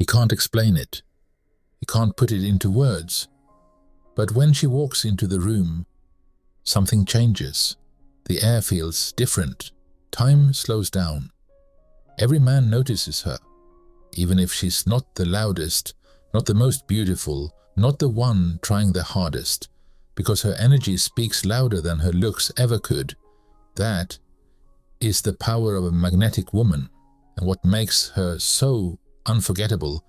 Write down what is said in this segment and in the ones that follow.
He can't explain it. He can't put it into words. But when she walks into the room, something changes. The air feels different. Time slows down. Every man notices her, even if she's not the loudest, not the most beautiful, not the one trying the hardest, because her energy speaks louder than her looks ever could. That is the power of a magnetic woman, and what makes her so unforgettable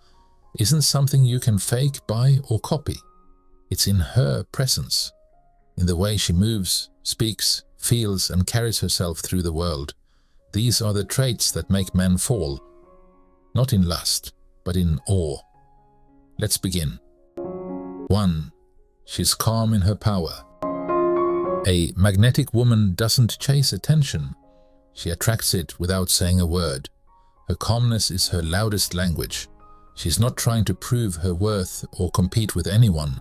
isn't something you can fake, buy, or copy. It's in her presence, in the way she moves, speaks, feels, and carries herself through the world. These are the traits that make men fall, not in lust, but in awe. Let's begin. 1. She's calm in her power. A magnetic woman doesn't chase attention. She attracts it without saying a word. Her calmness is her loudest language. She's not trying to prove her worth or compete with anyone.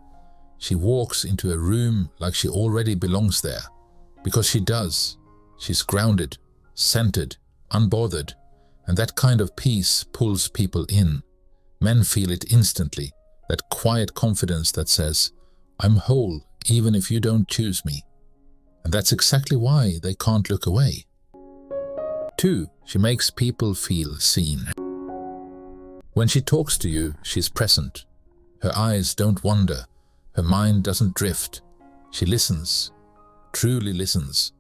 She walks into a room like she already belongs there. Because she does. She's grounded, centered, unbothered, and that kind of peace pulls people in. Men feel it instantly, that quiet confidence that says, I'm whole even if you don't choose me. And that's exactly why they can't look away. 2. She makes people feel seen. When she talks to you, she's present. Her eyes don't wander. Her mind doesn't drift. She listens, truly listens.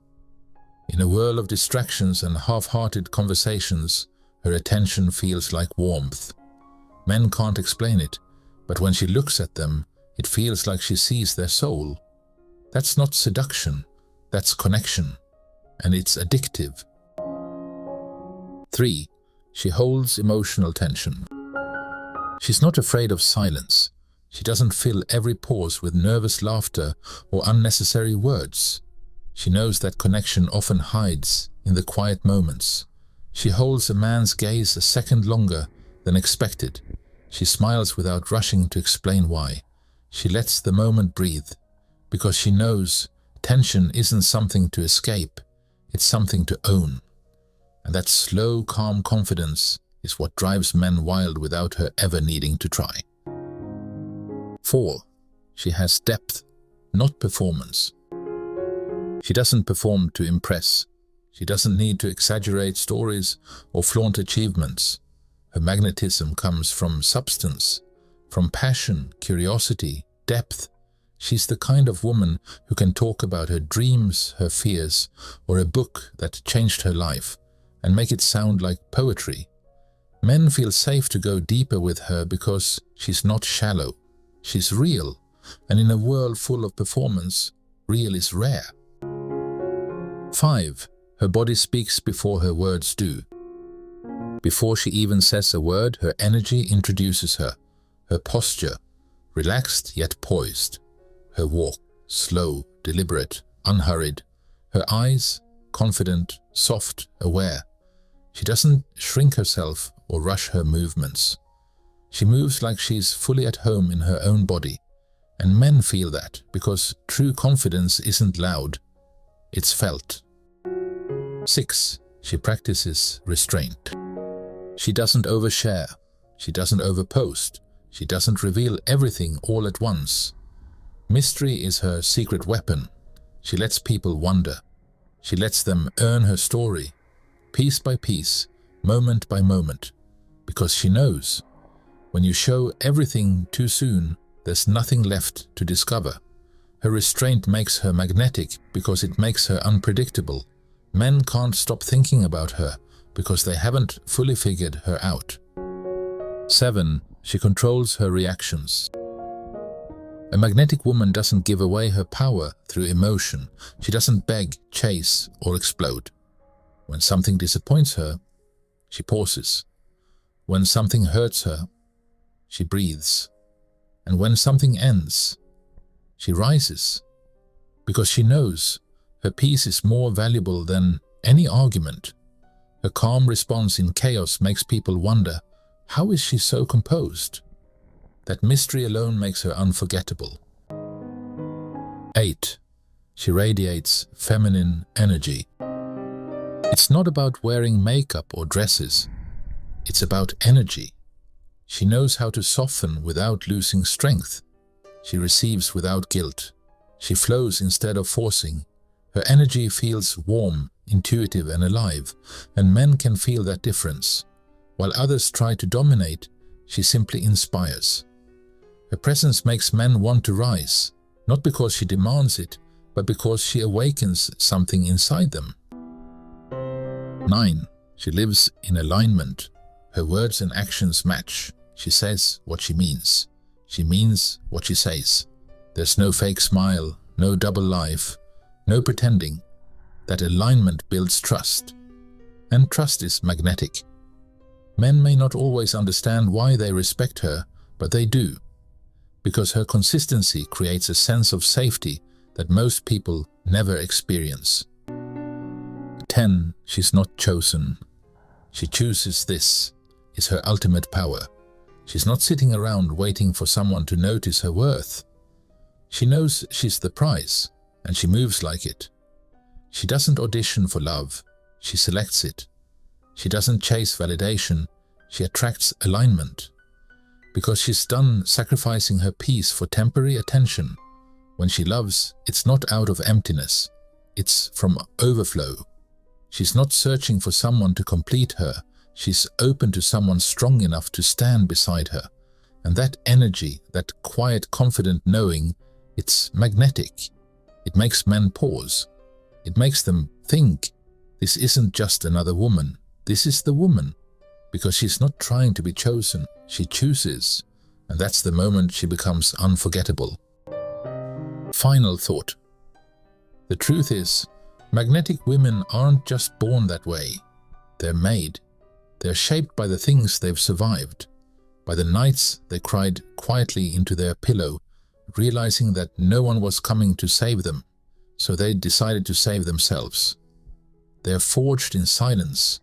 In a whirl of distractions and half-hearted conversations, her attention feels like warmth. Men can't explain it, but when she looks at them, it feels like she sees their soul. That's not seduction, that's connection, and it's addictive. 3. She holds emotional tension. She's not afraid of silence. She doesn't fill every pause with nervous laughter or unnecessary words. She knows that connection often hides in the quiet moments. She holds a man's gaze a second longer than expected. She smiles without rushing to explain why. She lets the moment breathe, because she knows tension isn't something to escape, it's something to own. And that slow, calm confidence is what drives men wild without her ever needing to try. 4. She has depth, not performance. She doesn't perform to impress. She doesn't need to exaggerate stories or flaunt achievements. Her magnetism comes from substance, from passion, curiosity, depth. She's the kind of woman who can talk about her dreams, her fears, or a book that changed her life, and make it sound like poetry. Men feel safe to go deeper with her because she's not shallow. She's real, and in a world full of performance, real is rare. 5. Her body speaks before her words do. Before she even says a word, her energy introduces her. Her posture, relaxed yet poised. Her walk, slow, deliberate, unhurried. Her eyes, confident, soft, aware. She doesn't shrink herself or rush her movements. She moves like she's fully at home in her own body. And men feel that because true confidence isn't loud, it's felt. 6. She practices restraint. She doesn't overshare. She doesn't overpost. She doesn't reveal everything all at once. Mystery is her secret weapon. She lets people wonder. She lets them earn her story, piece by piece, moment by moment, because she knows. When you show everything too soon, there's nothing left to discover. Her restraint makes her magnetic because it makes her unpredictable. Men can't stop thinking about her because they haven't fully figured her out. 7. She controls her reactions. A magnetic woman doesn't give away her power through emotion. She doesn't beg, chase, or explode. When something disappoints her, she pauses. When something hurts her, she breathes. And when something ends, she rises. Because she knows her peace is more valuable than any argument. Her calm response in chaos makes people wonder, how is she so composed? That mystery alone makes her unforgettable. 8. She radiates feminine energy. It's not about wearing makeup or dresses. It's about energy. She knows how to soften without losing strength. She receives without guilt. She flows instead of forcing. Her energy feels warm, intuitive and alive, and men can feel that difference. While others try to dominate, she simply inspires. Her presence makes men want to rise, not because she demands it, but because she awakens something inside them. 9. She lives in alignment. Her words and actions match. She says what she means. She means what she says. There's no fake smile, no double life, no pretending. That alignment builds trust. And trust is magnetic. Men may not always understand why they respect her, but they do. Because her consistency creates a sense of safety that most people never experience. 10. She's not chosen. She chooses. This is her ultimate power. She's not sitting around waiting for someone to notice her worth. She knows she's the prize, and she moves like it. She doesn't audition for love, she selects it. She doesn't chase validation, she attracts alignment. Because she's done sacrificing her peace for temporary attention. When she loves, it's not out of emptiness, it's from overflow. She's not searching for someone to complete her, she's open to someone strong enough to stand beside her. And that energy, that quiet, confident knowing, it's magnetic. It makes men pause. It makes them think, this isn't just another woman, this is the woman. Because she's not trying to be chosen, she chooses. And that's the moment she becomes unforgettable. Final thought. The truth is, magnetic women aren't just born that way. They're made. They're shaped by the things they've survived, by the nights they cried quietly into their pillow, realizing that no one was coming to save them, so they decided to save themselves. They're forged in silence,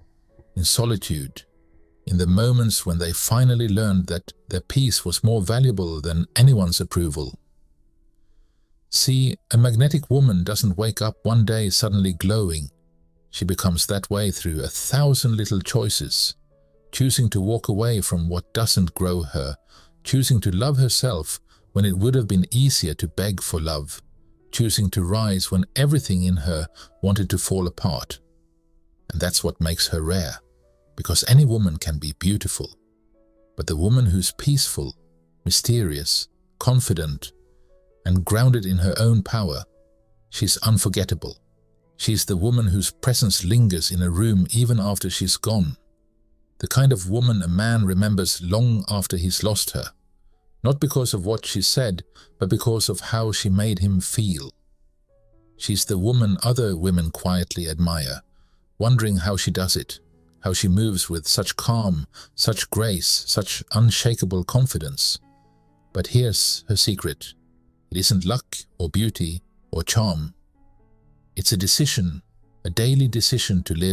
in solitude, in the moments when they finally learned that their peace was more valuable than anyone's approval. See, a magnetic woman doesn't wake up one day suddenly glowing. She becomes that way through 1,000 little choices, choosing to walk away from what doesn't grow her, choosing to love herself when it would have been easier to beg for love, choosing to rise when everything in her wanted to fall apart. And that's what makes her rare, because any woman can be beautiful. But the woman who's peaceful, mysterious, confident, and grounded in her own power, she's unforgettable. She's the woman whose presence lingers in a room even after she's gone. The kind of woman a man remembers long after he's lost her. Not because of what she said, but because of how she made him feel. She's the woman other women quietly admire, wondering how she does it, how she moves with such calm, such grace, such unshakable confidence. But here's her secret. It isn't luck or beauty or charm. It's a decision, a daily decision to live